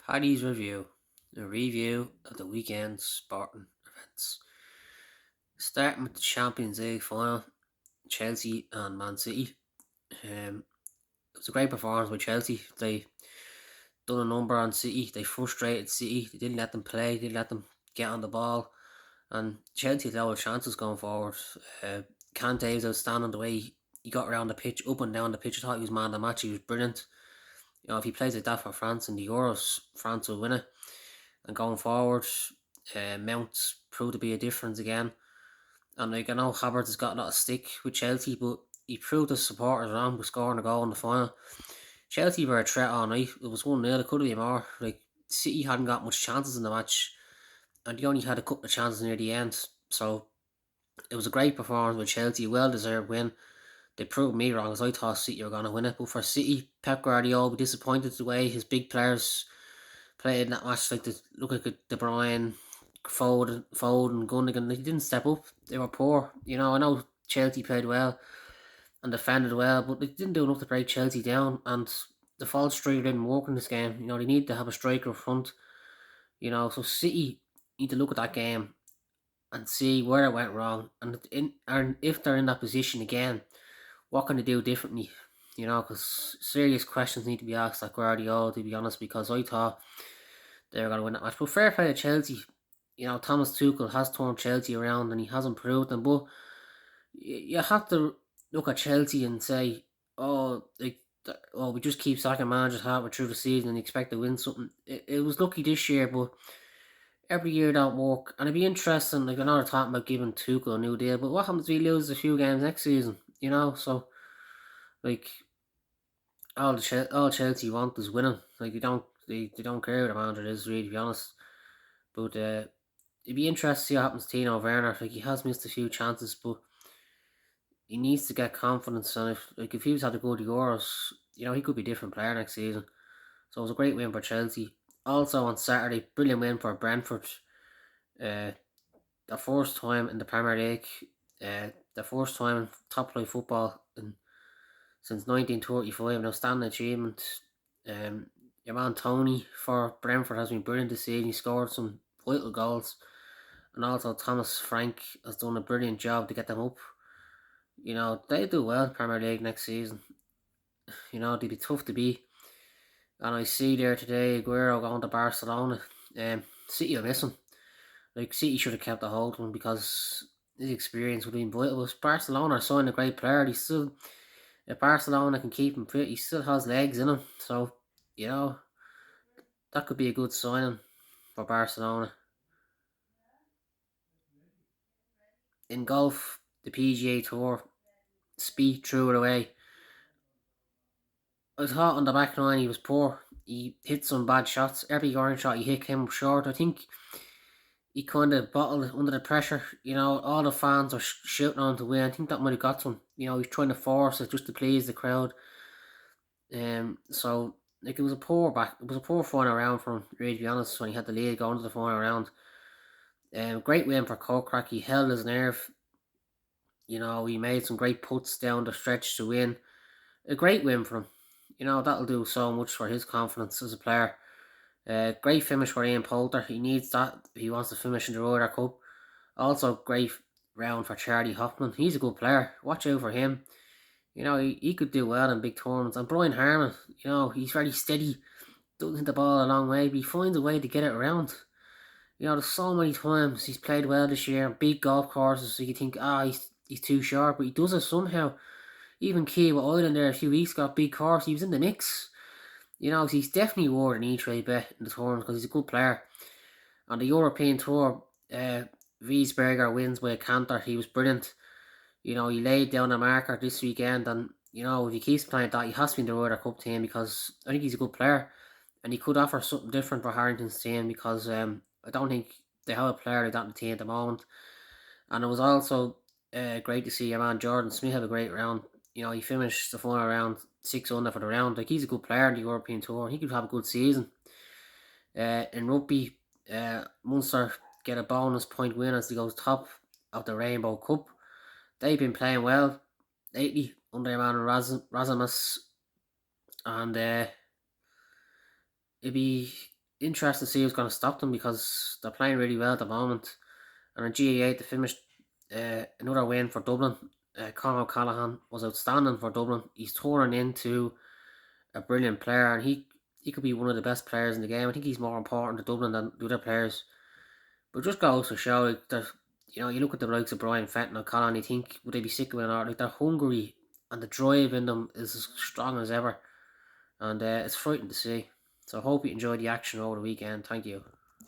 Paddy's review, a review of the weekend's sporting events. Starting with the Champions League final, Chelsea and Man City. It was a great performance by Chelsea. They done a number on City. They frustrated City. They didn't let them play. Didn't let them get on the ball. And Chelsea had a lot of chances going forward. Uh, Kante was outstanding the way he got around the pitch, up and down the pitch. I thought he was man of the match. He was brilliant. If he plays like that for France in the Euros, France will win it. And going forward, Mount proved to be a difference again. And like I know Havertz has got a lot of stick with Chelsea, but he proved his supporters wrong by scoring a goal in the final. Chelsea were a threat all night. It was 1-0, it could have been more. Like City hadn't got much chances in the match, and they only had a couple of chances near the end. So it was a great performance with Chelsea, a well deserved win. They proved me wrong as I thought City were gonna win it. But for City, Pep Guardiola will be disappointed the way his big players played in that match, like look at De Bruyne, Foden, Gundogan. They didn't step up. They were poor. I know Chelsea played well and defended well, but they didn't do enough to break Chelsea down. And the false striker didn't work in this game. They need to have a striker up front. So City need to look at that game and see where it went wrong, and if they're in that position again, what can they do differently? Because serious questions need to be asked at Guardiola, to be honest, because I thought they were going to win that match. But fair play to Chelsea. Thomas Tuchel has turned Chelsea around and he has improved them. But you have to look at Chelsea and say, oh, we just keep sacking managers halfway through the season and expect to win something. It was lucky this year, but every year don't work. And it'd be interesting, like I know they're talking about giving Tuchel a new deal, but what happens if he loses a few games next season? So like all Chelsea want is winning. Like they don't care who the manager is, really, to be honest. But it'd be interesting to see what happens to Tino Werner. Like he has missed a few chances, but he needs to get confidence. And if he was had to go to Euros, he could be a different player next season. So it was a great win for Chelsea. Also on Saturday, brilliant win for Brentford. Uh, the first time in the Premier League, the first time in top flight football since 1935, an outstanding achievement. Your man Tony for Brentford has been brilliant this season. He scored some vital goals, and also Thomas Frank has done a brilliant job to get them up. They do well in Premier League next season. They'd be tough to beat. And I see there today Aguero going to Barcelona. City will miss him. Like City should have kept a hold of him because his experience would have been vital. But Barcelona are signing a great player. If Barcelona can keep him fit, he still has legs in him. So you know that could be a good signing for Barcelona. In golf, the PGA Tour, Speed threw it away. I was hot on the back nine. He was poor. He hit some bad shots. Every orange shot he hit came short. I think he kind of bottled it under the pressure. All the fans are shouting on him to win. I think that might have got to him. He's trying to force it just to please the crowd. So like it was a poor final round for him, really, to be honest, when he had the lead going to the final round. Great win for Kokrak. He held his nerve. He made some great puts down the stretch to win. A great win for him. That'll do so much for his confidence as a player. Great finish for Ian Poulter. He needs that if he wants to finish in the Ryder Cup. Also, great round for Charlie Hoffman. He's a good player. Watch out for him. He could do well in big tournaments. And Brian Harman, he's very steady. Doesn't hit the ball a long way, but he finds a way to get it around. There's so many times he's played well this year, big golf courses, so you think, he's too sharp, but he does it somehow. Even Kiwa Island there a few weeks got big course, he was in the mix. So he's definitely worth an E-Trade bet in the tournament because he's a good player. On the European Tour, Wiesberger wins by a canter. He was brilliant. He laid down a marker this weekend, and if he keeps playing that, he has to be in the Ryder Cup team because I think he's a good player, and he could offer something different for Harrington's team because I don't think they have a player like that in the team at the moment. And it was also great to see your man Jordan Smith have a great round. He finished the final round 6 under for the round. Like he's a good player in the European Tour. He could have a good season. In rugby, Munster get a bonus point win as they go top of the Rainbow Cup. They've been playing well lately under their man Razamus, and it'd be interesting to see who's going to stop them because they're playing really well at the moment. And in GA8, they finished another win for Dublin. Conor O'Callaghan was outstanding for Dublin. He's touring into a brilliant player, and he could be one of the best players in the game. I think he's more important to Dublin than the other players. But it just goes to show that you look at the likes of Brian Fenton and Colin, you think would they be sick of it or not? Like they're hungry and the drive in them is as strong as ever, and it's frightening to see. So I hope you enjoyed the action over the weekend. Thank you.